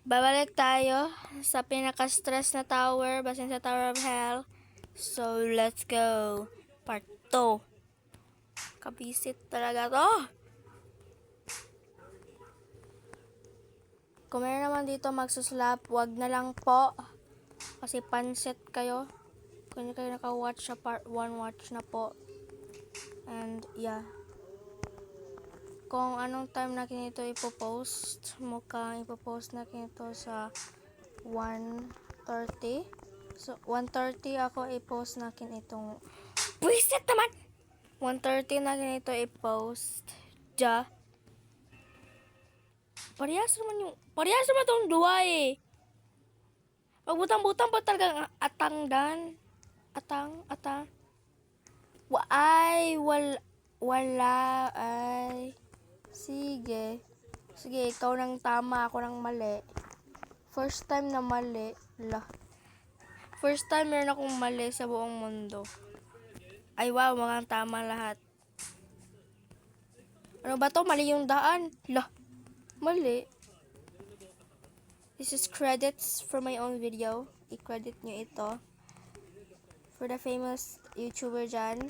Babalik tayo sa pinaka-stress na tower, basin sa Tower of Hell. So, let's go. Part 2. Kabisit talaga to. Kung meron naman dito magsuslap, wag na lang po. Kasi pansit kayo. Kung hindi kayo naka-watch sa part 1, watch na po. And, yeah. Kung anong time na kinito ipopost, mukhang ipopost na kinito sa 1:30. So, 1:30 ako i-post nakin itong Buisit naman! 1:30 na kinito i-post. Ja. Parehas naman itong dua eh. Magbutang-butang pa talagang atang dan. Atang. Wala, ay. Sige, ikaw nang tama, ako nang mali. First time na mali. First time meron akong mali sa buong mundo. Ay wow, mga tama lahat. Ano ba to? Mali yung daan. Mali. This is credits for my own video. I-credit nyo ito. For the famous YouTuber dyan.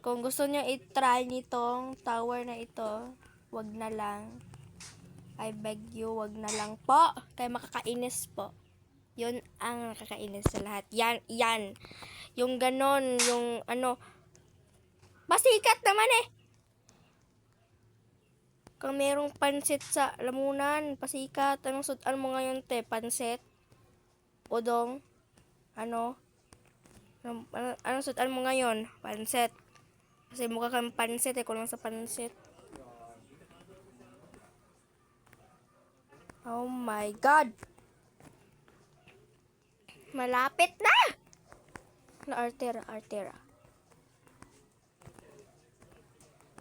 Kung gusto nyo i-try nitong tower na ito, wag na lang. I beg you, wag na lang po. Kaya makakainis po. Yun ang nakakainis sa lahat. Yan. Yung ganon, yung ano. Basikat naman eh. Kung merong pansit sa lamunan, pasikat. Anong sudan mo ngayon, te? Pansit? Udong? Anong sudan mo ngayon? Pansit. Kasi mukha kang pansit eh. Kulang sa pansit. Oh my God! Malapit na! Artera.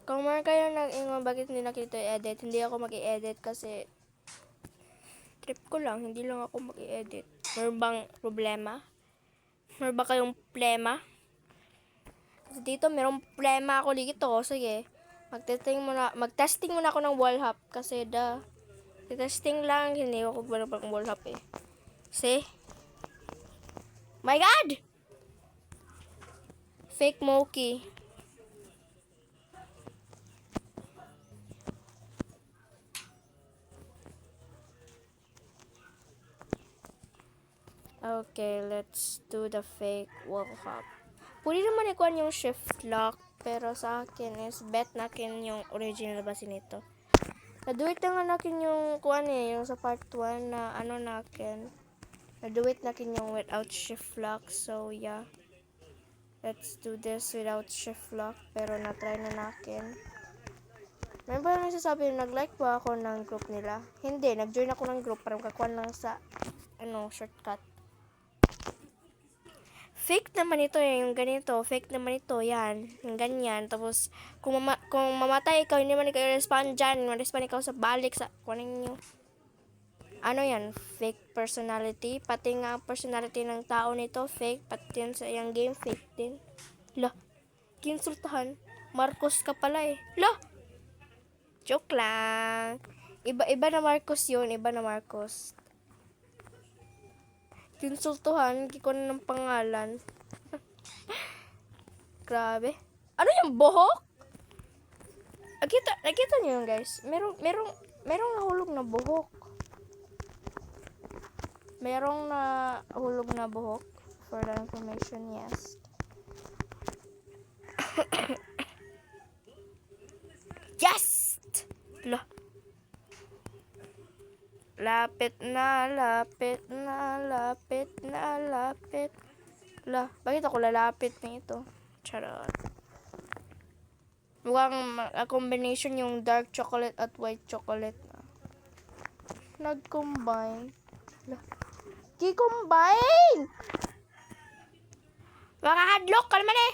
Kung meron kayo nag-ingon bakit hindi nakita i-edit, hindi ako mag-i-edit kasi trip ko lang, hindi lang ako mag-i-edit. Meron bang problema? Meron ba kayong plema? Kasi dito merong plema ako dito. Sige, mag-testing muna ako ng wall hop kasi testing lang, hindi ako gano'n pang wall hop eh. See? My God! Fake Moki. Okay, let's do the fake wall hop. Pwede naman ikuan yung shift lock, pero sa akin is bet nakin yung original basin nito. Na-do-it na nga nakin yung kuan eh, yung sa part 1 na ano nakin. Na-do-it nakin yung without shift lock, so yeah. Let's do this without shift lock, pero na-try na nakin. Remember na sasabi, nag-like ba ako ng group nila? Hindi, nag-join ako ng group para makakuan lang sa shortcut. Fake naman ito eh, yung ganito. Fake naman ito, yan. Yung ganyan. Tapos, kung mamatay ikaw, hindi man ikaw respond dyan. Ma-respond ikaw sa balik sa kunin nyo. Ano yan? Fake personality. Pati nga ang personality ng tao nito, fake. Pati yan sa iyang game, fake din. Kinsultahan. Marcos ka pala eh. Joke lang. Iba na Marcos yun. Iba na Marcos. Kinsultuhan, kikon ng pangalan. Grabe. Ano yung buhok? Nakita niyo yun, guys. Merong nahulog na buhok. Merong nahulog na buhok. For the information, yes. Yes! Lapit na. Bakit ako lalapit na ito? Charot. Mukhang combination yung dark chocolate at white chocolate. Nag-combine. Ki-combine! Makahadlock ka naman eh!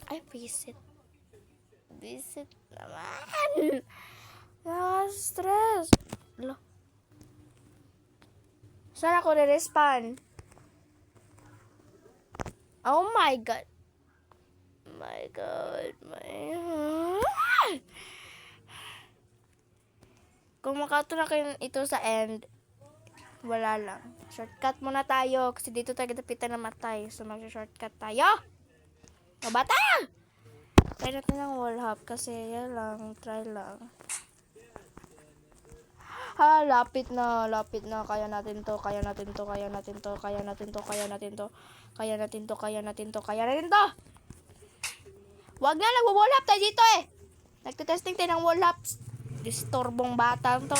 Ay, visit naman! Nakaka-stress. Saan ako na-respond? Oh my God. Kung makato na kayo ito sa end, wala lang. Shortcut muna tayo kasi dito tayo dapitan na matay. So mag-shortcut tayo. Mabata! Try natin ng wall hop kasi yan lang. Try lang. Ha, lapit na. Kaya natin to. Kaya natin to. Wag na, nagwo-wall hop tayo dito eh. Nagtitesting tayo ng wall hops. Distorbong batang to.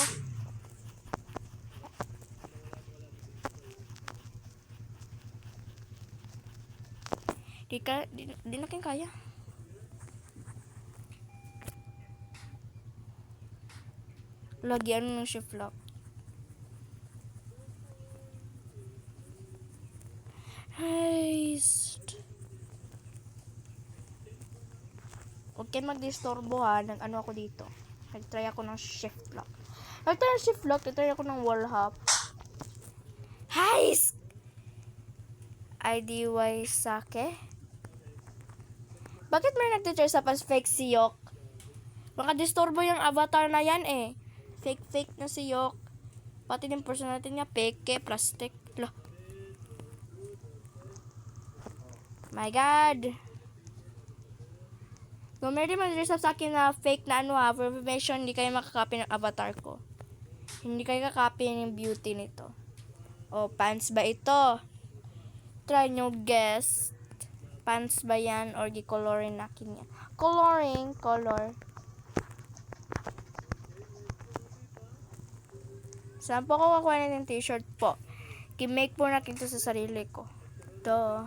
Di na kayo kaya. Lagyan ng shift lock. Haste. Okay, magdisturbo ha. Nag-ano ako dito. Nag-try ako ng shift lock. Nag-try ako ng wall hop. Haste! IDY Sake? Bakit may nag-try sa pas fake si Yok? Makadisturbo yung avatar na yan eh. Fake na si Yok. Pati yung personality niya, peke, plastic. Lah. My God. Kung meron din mag-reserve sa akin na fake na ano ha, for information, hindi kayo makakopy ng avatar ko. Hindi kayo kakopy ng beauty nito. O, pants ba ito? Try nyo guess. Pants ba yan or di-colorin nakin yan? Coloring, color. Saan po ako kakuha ng t-shirt po? Kimake po natin ito sa sarili ko. Ito.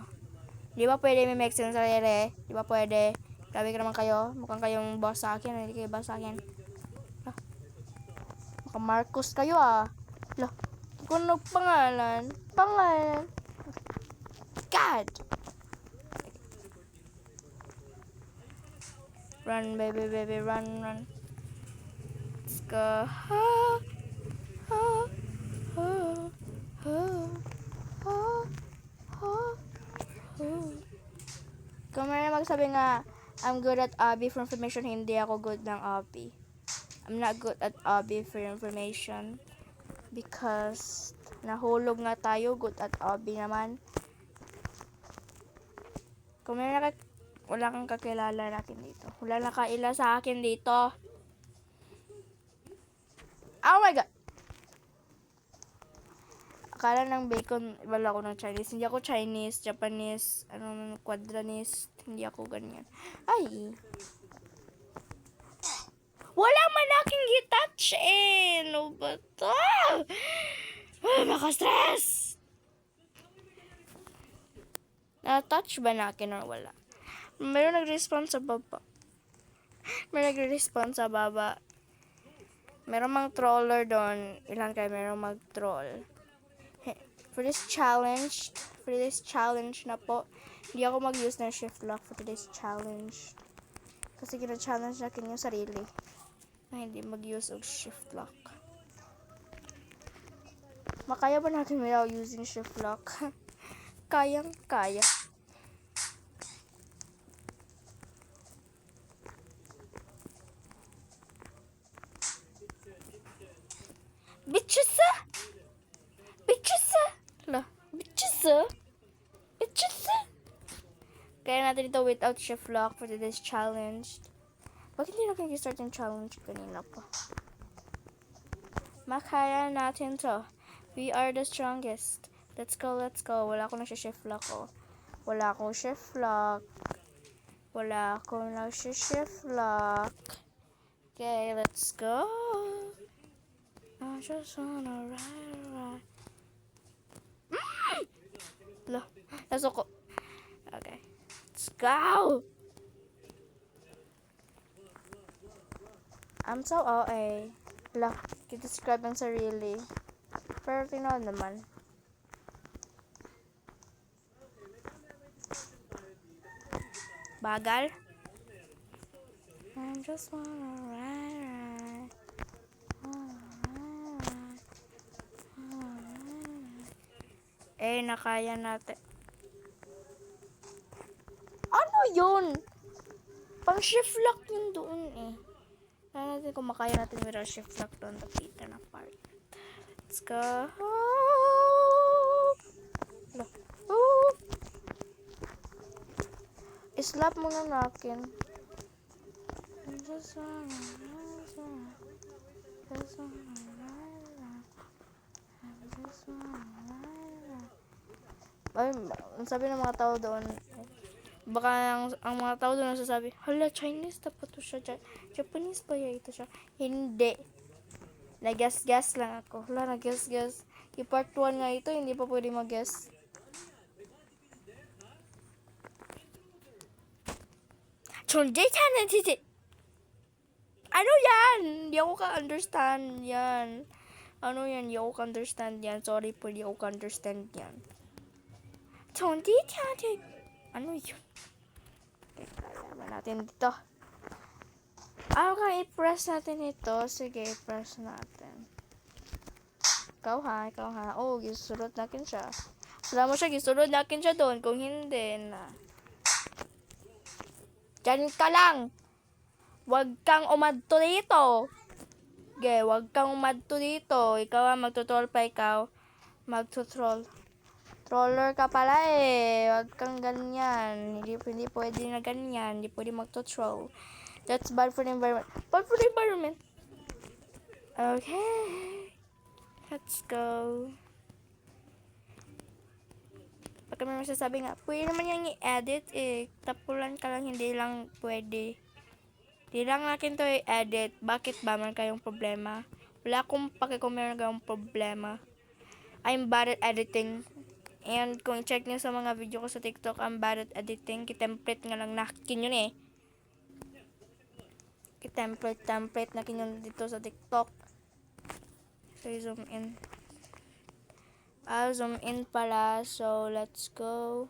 Di ba pwede may make sa sarili? Di ba pwede? Grabe ka naman kayo. Mukhang kayong boss sa akin. Hindi kayo boss sa akin. Ah. Maka Marcos kayo ah. Lah. Kung pangalan. God. Run baby run. Let's go. Kung may magsabi nga I'm good at Abby for information, hindi ako good ng Abby. I'm not good at Abby for information because nahulog nga tayo. Good at Abby naman. Kung may wala kang kakilala natin dito. Wala nakaila sa akin dito. Oh my God! Akala ng bacon, wala ako ng Chinese. Hindi ako Chinese, Japanese, Quadranese. Hindi ako ganyan. Ay! Wala man aking gitouch eh! No ba to? Maka-stress! Na-touch ba na akin or wala? Meron nag-response sa baba. Meron mang troller doon. Ilan kayo meron mag-troll. For this challenge na po, hindi ako mag-use ng shift lock for this challenge. Kasi gina-challenge natin yung sarili na hindi mag-use of shift lock. Makaya ba natin without using shift lock? Kayang-kaya. Bitches! Kaya natin ito without shift lock for this challenge. Bakit hindi natin i-start yung challenge kanina pa? Makaya natin to. We are the strongest. Let's go. Wala akong nasa-shift lock oh. Wala akong shift lock. Okay, let's go. I just wanna ride. Loh, nasuko. Okay. Let's go! I'm so OA. Lah, i-describe ang sarili. Pero tinood naman. Bagal? I just wanna ride. Nakaya natin. Ano yun? Pang shift lock yun doon eh. Kaya natin natin kung makaya natin with our shift lock doon the Peter na part. Let's go. Islap muna natin. Ay, sabi ng mga tao doon, baka ang mga tao doon nasasabi, hala, Chinese dapat to siya, Japanese ba ya ito siya? Hindi. Nag-guess lang ako. Hala, nag-guess. Yung part 1 nga ito, hindi pa pwede mag-guess. Ano yan? Hindi ako ka-understand yan. Ano yan? Hindi ako ka-understand yan. Sorry po, hindi ako ka-understand yan. Ano yun? Okay, kalaman natin dito. Okay, i-press natin ito. Sige, i-press natin. Ikaw ha. Oh, gisulod natin siya. Wala mo siya, gisulod natin siya doon. Kung hindi na. Diyan ka lang. Huwag kang umadto dito. Okay, huwag kang umadto dito. Ikaw ang magtutroll pa ikaw. Magtutroll. Troller ka pala eh. Huwag kang ganyan. Hindi pwede na ganyan. Hindi pwede magtutroll. That's bad for the environment. Bad for the environment. Okay. Let's go. Pag kami masasabi nga, pwede naman yung i-edit eh. Tapulan ka lang, hindi lang pwede. Hindi lang natin to i-edit. Bakit ba man kayong problema? Wala akong pake kung meron kayong problema. I'm bad at editing. And kung check nyo sa mga video ko sa TikTok, I'm bad at editing. Ki-template nga lang nakin yun eh. Ki-template nakin yun dito sa TikTok. So, zoom in. Zoom in pala. So, let's go.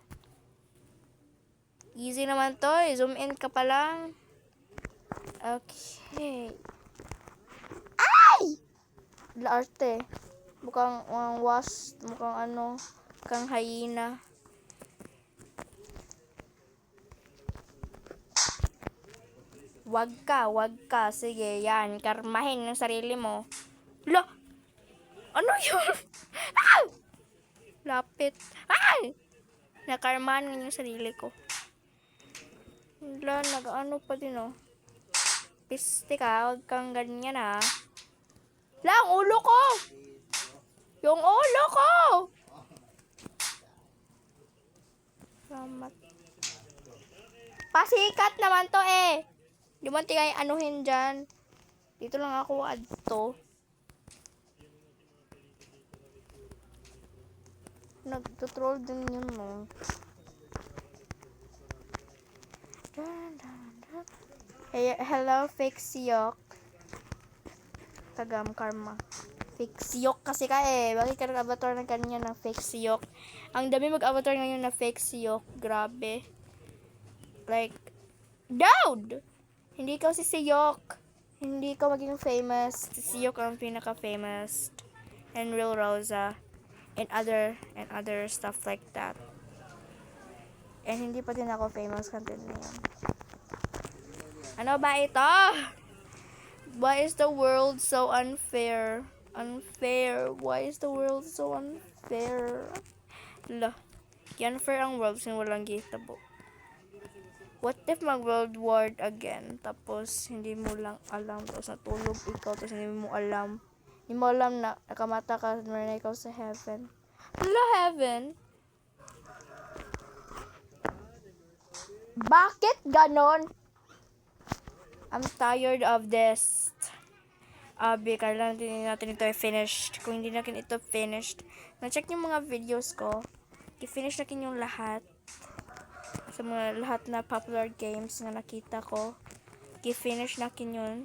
Easy naman to. Zoom in ka pa lang. Okay. Ay! Laarte. Mukhang wasp. Mukhang ano. Mukhang hyena. Wag ka. Sige, yan. Karmahin ng sarili mo. Lo! Ano yun? Ah! Lapit. Ay! Nakarmahan ng sarili ko. Wala, nag-ano pa din oh. Piste ka, huwag kang ganyan ah. Lang, ulo ko! Yung ulo ko! Salamat. Pasikat naman to eh. Di mo tingay anuhin dyan. Dito lang ako adto. Nagtutroll din yun no. Hey, hello, fake siyok. Tagam karma. Fake siyok kasi ka eh. Bakit ka nag-avatar ng kanya na fake siyok? Ang dami mag-avatar ngayon na fake siyok. Grabe. Like, dude! Hindi ka si siyok. Hindi ka maging famous. Si siyok ang pinaka-famous. And Real Rosa. And other stuff like that. And hindi pa din ako famous content na yun. Ano ba ito? Why is the world so unfair? Why is the world so unfair? Yan fair ang world sin walang gitabo. What if mag-world war again? Tapos hindi mo lang alam. Tapos natulog ikaw. Tapos hindi mo alam. Hindi mo alam na nakamata ka na ikaw sa heaven. Heaven? Bakit ganon? I'm tired of this. Kailangan natin ito finished. Kung hindi natin ito finished, na-check yung mga videos ko. I-finish natin yung lahat. Sa mga lahat na popular games na nakita ko. I-finish natin yun.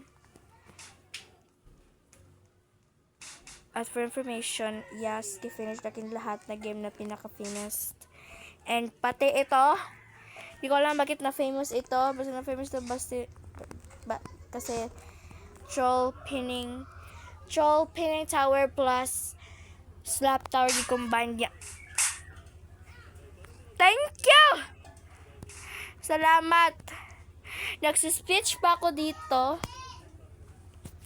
As for information, yes, i-finish natin lahat na game na pinaka-famous. And pati ito, hindi ko alam bakit na famous ito. Basta na famous ito kasi troll pinning tower plus slap tower di combine niya. Thank you! Salamat! Nagsispeech pa ako dito.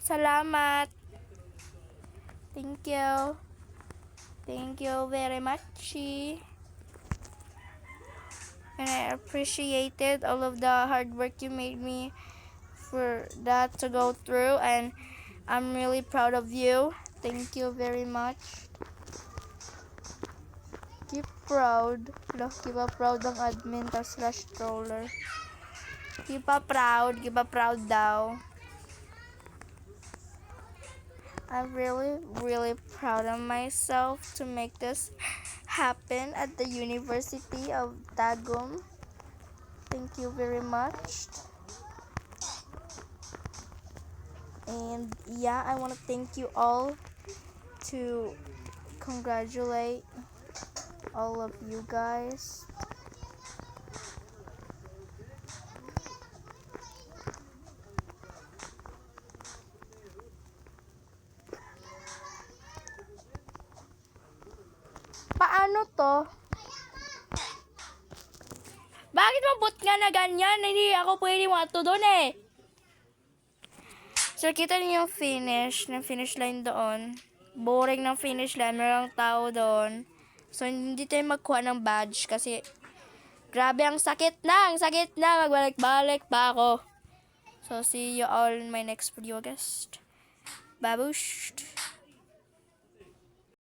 Salamat. Thank you. Thank you very much. And I appreciated all of the hard work you made me for that to go through, and I'm really proud of you. Thank you very much. Keep proud. Keep a proud ang admin / troller. Keep a proud daw. I'm really, really proud of myself to make this happen at the University of Tagum. Thank you very much. And yeah, I want to thank you all to congratulate all of you guys. Paano to? Bakit mabot nga na ganyan? Hindi ako pwede mato doon eh. So, kita niyo yung finish line doon. Boring ng finish line, mayroong tao doon. So, hindi tayo magkuha ng badge kasi grabe ang sakit na, magbalik-balik pa ako. So, see you all in my next video, guys. Babush!